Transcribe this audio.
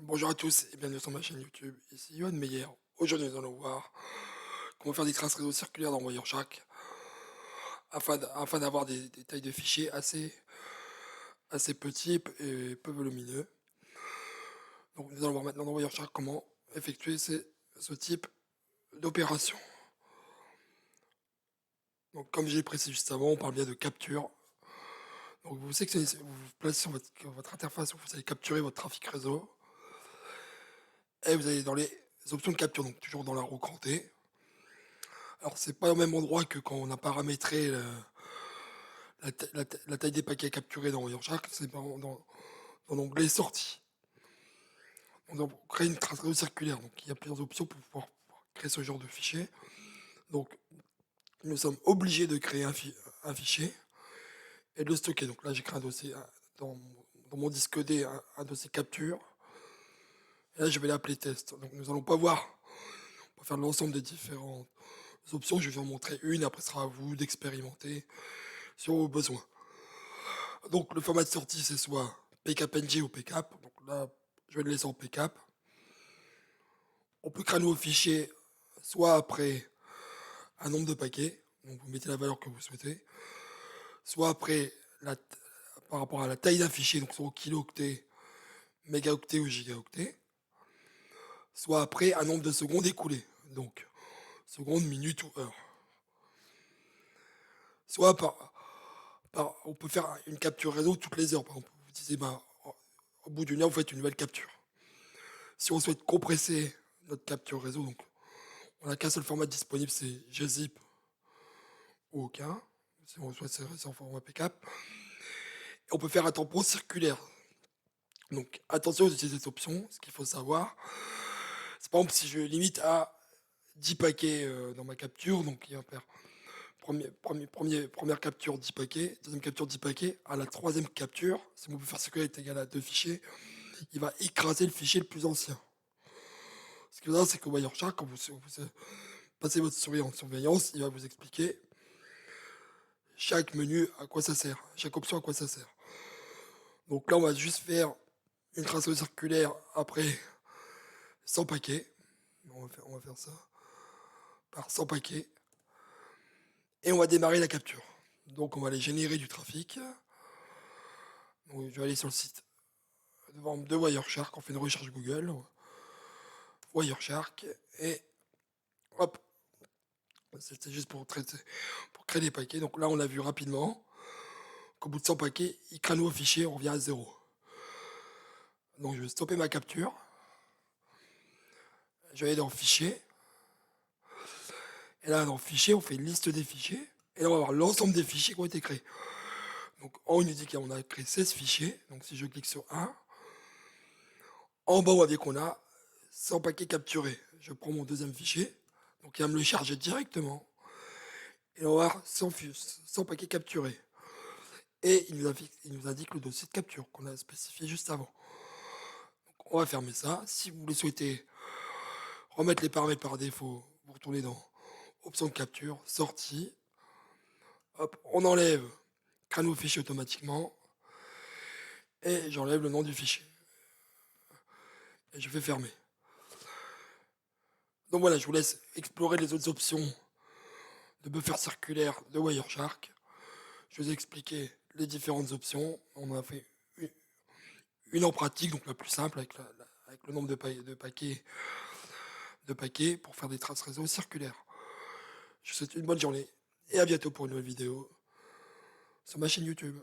Bonjour à tous et bienvenue sur ma chaîne YouTube, ici Yoann Meyer. Aujourd'hui nous allons voir comment faire des traces réseau circulaires dans Wireshark afin d'avoir des tailles de fichiers assez petits et peu volumineux. Donc nous allons voir maintenant dans Wireshark comment effectuer ce type d'opération. Donc comme j'ai précisé juste avant, on parle bien de capture. Donc vous sélectionnez, vous vous placez sur votre interface où vous allez capturer votre trafic réseau et vous allez dans les options de capture, donc toujours dans la roue crantée. Alors c'est pas au même endroit que quand on a paramétré la taille des paquets capturés dans Wireshark, c'est dans l'onglet sortie. On doit créer une trace réseau circulaire, donc il y a plusieurs options pour pouvoir créer ce genre de fichier. Donc nous sommes obligés de créer un fichier et de le stocker. Donc là j'ai créé un dossier dans mon disque D, un dossier capture. Et là je vais l'appeler test. Donc nous allons pas voir, on va faire l'ensemble des différentes options. Je vais en montrer une, après ce sera à vous d'expérimenter sur vos besoins. Donc le format de sortie c'est soit PKPNG ou PCAP. Donc là je vais le laisser en PCAP. On peut créer un nouveau fichier soit après un nombre de paquets, donc vous mettez la valeur que vous souhaitez, soit après par rapport à la taille d'un fichier, donc soit au kilo-octet, mégaoctet ou gigaoctet, soit après un nombre de secondes écoulées, donc secondes, minutes ou heures. Soit on peut faire une capture réseau toutes les heures. Par exemple, vous disiez, au bout d'une heure, vous faites une nouvelle capture. Si on souhaite compresser notre capture réseau, donc on n'a qu'un seul format disponible, c'est gzip ou aucun. Si on souhaite c'est en format PCAP. Et on peut faire un tampon circulaire. Donc attention aux utiliser cette option. Ce qu'il faut savoir, c'est par exemple si je limite à 10 paquets dans ma capture, donc il va faire première capture 10 paquets, deuxième capture 10 paquets, à la troisième capture, si mon buffer circulaire est égal à 2 fichiers, il va écraser le fichier le plus ancien. Ce qu'il faut savoir, c'est que Wireshark, quand vous passez votre souris en surveillance, il va vous expliquer chaque menu à quoi ça sert, chaque option à quoi ça sert. Donc là, on va juste faire une trace circulaire après 100 paquets. On va faire ça par 100 paquets. Et on va démarrer la capture. Donc on va aller générer du trafic. Donc, je vais aller sur le site de Wireshark. On fait une recherche Google. Wireshark. Et hop. C'était juste pour créer des paquets. Donc là, on a vu rapidement qu'au bout de 100 paquets, il crée un nouveau fichier. On revient à 0. Donc je vais stopper ma capture. Je vais aller dans Fichier. Et là, dans Fichier, on fait une liste des fichiers. Et là, on va voir l'ensemble des fichiers qui ont été créés. Donc en haut, il nous dit qu'on a créé 16 fichiers. Donc si je clique sur un, en bas, on voit qu'on a 100 paquets capturés. Je prends mon deuxième fichier. Donc il va me le charger directement. Et on va voir 100 paquets capturés. Et il nous indique le dossier de capture qu'on a spécifié juste avant. Donc, on va fermer ça. Si vous le souhaitez remettre les paramètres par défaut, vous retournez dans Option de capture, sortie. Hop, on enlève crée un nouveau fichier automatiquement. Et j'enlève le nom du fichier. Et je fais fermer. Donc voilà, je vous laisse explorer les autres options de buffer circulaire de Wireshark. Je vous ai expliqué les différentes options. On a fait une en pratique, donc la plus simple, avec le nombre de paquets pour faire des traces réseau circulaires. Je vous souhaite une bonne journée et à bientôt pour une nouvelle vidéo sur ma chaîne YouTube.